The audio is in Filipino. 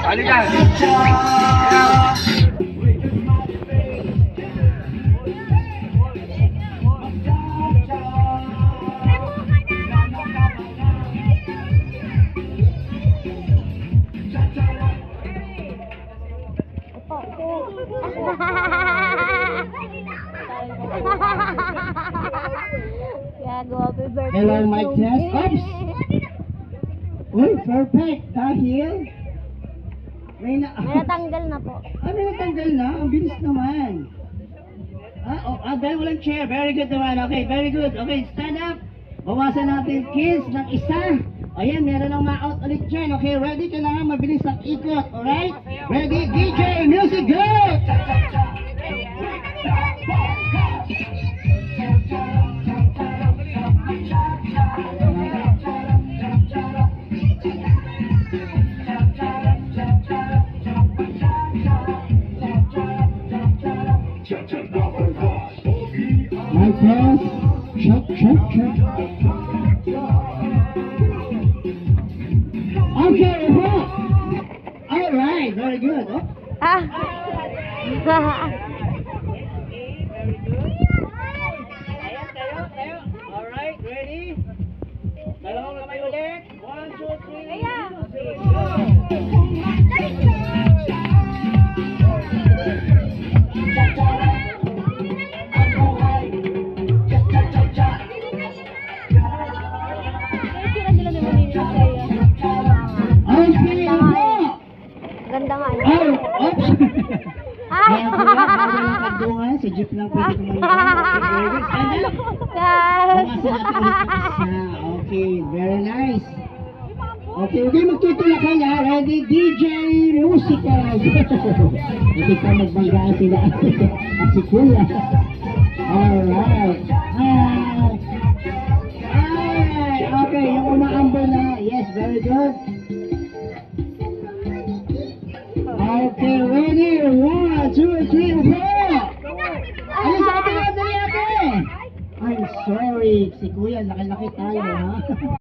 Halika. Hello, mic test. Oops! Uy, perfect. Dahil may natanggal na po. May natanggal na? Ang bilis naman. Dahil walang chair. Very good naman. Okay, very good. Okay, stand up. Bawasan natin kiss ng isa. Ayan, meron ng ma-out ulit dyan. Okay, ready ka na nga. Mabilis ang ikot. Alright? Ready? DJ, music, go! My test. Check. Okay, alright, very good. Alright, ready? Dalawang kamay ulit. 1, 2, 3. Ganda nga yun. Oops! Kaya sa jeep lang pwede kumain. Okay, very nice. Okay, magtutulakan ha. Ready? DJ Musical. Hindi ka magbanggaan sila. At si Kuya. Alright. Okay, yung umaambol na. Yes, very good. Okay, ready? 1, 2, 3, 4! Ano sabi natin ate? I'm sorry, si Kuya, laki-laki tayo ha.